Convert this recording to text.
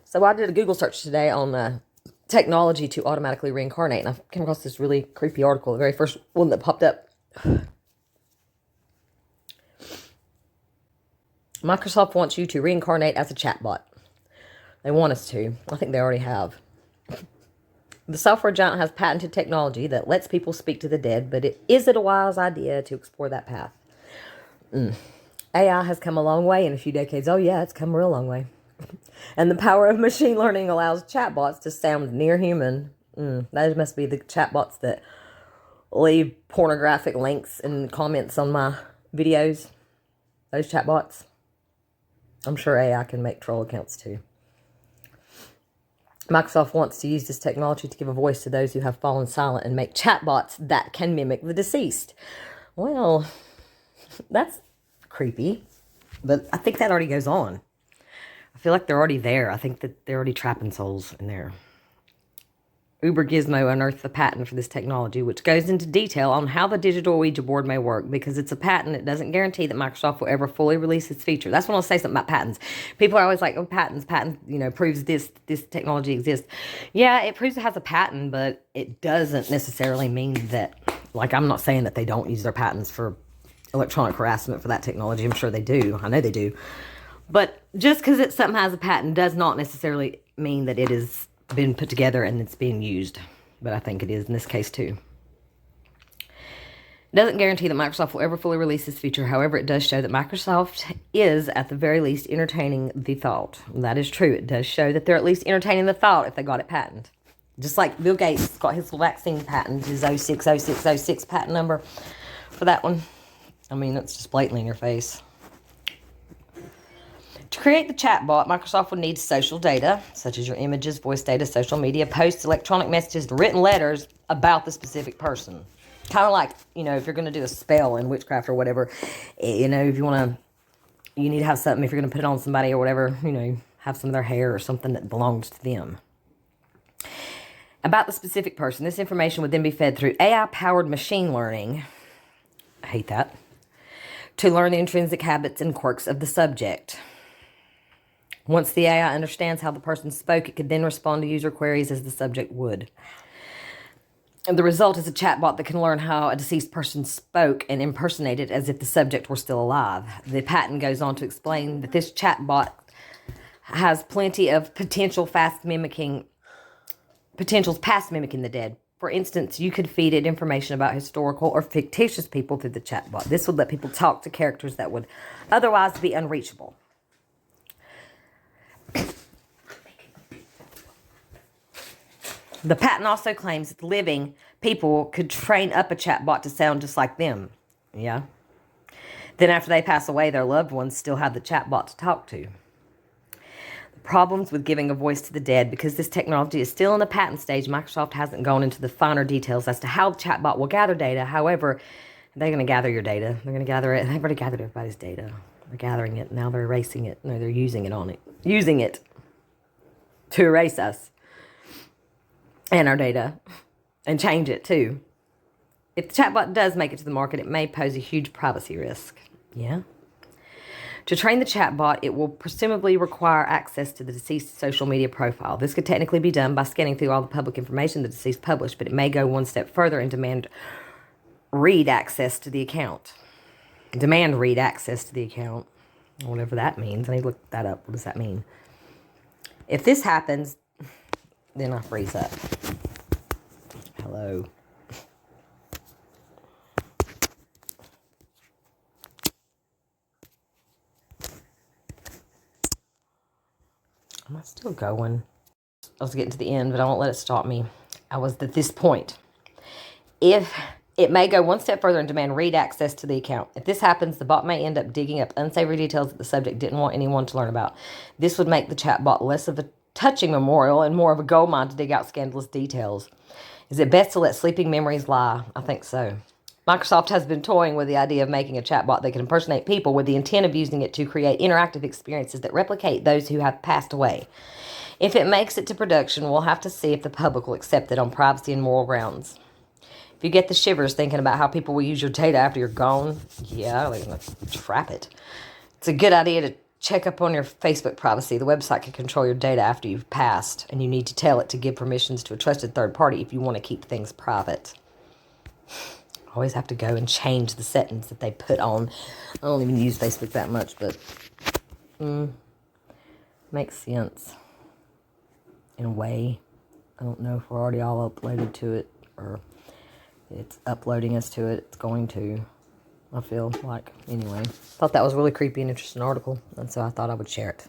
So I did a Google search today on technology to automatically reincarnate, and I came across this really creepy article, the very first one that popped up. Microsoft wants you to reincarnate as a chatbot. They want us to. I think they already have. The software giant has patented technology that lets people speak to the dead, but is it a wise idea to explore that path? AI has come a long way in a few decades. Oh yeah, it's come a real long way. And the power of machine learning allows chatbots to sound near human. That must be the chatbots that leave pornographic links and comments on my videos. Those chatbots. I'm sure AI can make troll accounts too. Microsoft wants to use this technology to give a voice to those who have fallen silent and make chatbots that can mimic the deceased. Well, that's creepy, but I think that already goes on. I feel like they're already there. I think that they're already trapping souls in there. Uber Gizmo unearthed the patent for this technology, which goes into detail on how the digital Ouija board may work. Because it's a patent, it doesn't guarantee that Microsoft will ever fully release this feature. That's when I'll say something about patents. People are always like, oh, patents, proves this technology exists. Yeah, it proves it has a patent, but it doesn't necessarily mean that, like, I'm not saying that they don't use their patents for electronic harassment for that technology. I'm sure they do. I know they do. But just because something has a patent does not necessarily mean that it has been put together and it's being used. But I think it is in this case too. It doesn't guarantee that Microsoft will ever fully release this feature. However, it does show that Microsoft is, at the very least, entertaining the thought. That is true. It does show that they're at least entertaining the thought if they got it patented. Just like Bill Gates got his vaccine patent, his 060606 patent number for that one. I mean, it's just blatantly in your face. To create the chatbot, Microsoft would need social data, such as your images, voice data, social media, posts, electronic messages, written letters about the specific person. Kind of like, if you're going to do a spell in witchcraft or whatever, if you want to, you need to have something, if you're going to put it on somebody or whatever, have some of their hair or something that belongs to them. About the specific person, this information would then be fed through AI-powered machine learning. I hate that. To learn the intrinsic habits and quirks of the subject. Once the AI understands how the person spoke, it could then respond to user queries as the subject would. And the result is a chatbot that can learn how a deceased person spoke and impersonate it as if the subject were still alive. The patent goes on to explain that this chatbot has plenty of potentials past mimicking the dead. For instance, you could feed it information about historical or fictitious people through the chatbot. This would let people talk to characters that would otherwise be unreachable. The patent also claims that living people could train up a chatbot to sound just like them. Yeah. Then after they pass away, their loved ones still have the chatbot to talk to. The problems with giving a voice to the dead, because this technology is still in the patent stage, Microsoft hasn't gone into the finer details as to how the chatbot will gather data. However, they're going to gather your data. They're going to gather it. They've already gathered everybody's data. They're gathering it. Now they're erasing it. No, they're using it to erase us. And our data. And change it too. If the chatbot does make it to the market, it may pose a huge privacy risk. Yeah. To train the chatbot, it will presumably require access to the deceased social media profile. This could technically be done by scanning through all the public information the deceased published, but it may go one step further and demand read access to the account. Whatever that means. I need to look that up. What does that mean? If this happens, then I freeze up. Hello. Am I still going? I was getting to the end, but I won't let it stop me. I was at this point. If it may go one step further and demand read access to the account. If this happens, the bot may end up digging up unsavory details that the subject didn't want anyone to learn about. This would make the chatbot less of a touching memorial and more of a gold mine to dig out scandalous details. Is it best to let sleeping memories lie? I think so. Microsoft has been toying with the idea of making a chatbot that can impersonate people with the intent of using it to create interactive experiences that replicate those who have passed away. If it makes it to production, we'll have to see if the public will accept it on privacy and moral grounds. If you get the shivers thinking about how people will use your data after you're gone, yeah, they're going to trap it. It's a good idea to check up on your Facebook privacy. The website can control your data after you've passed, and you need to tell it to give permissions to a trusted third party if you want to keep things private. Always have to go and change the settings that they put on. I don't even use Facebook that much, but makes sense in a way. I don't know if we're already all uploaded to it or it's uploading us to it. It's going to, I feel like. Anyway, thought that was a really creepy and interesting article, and so I thought I would share it.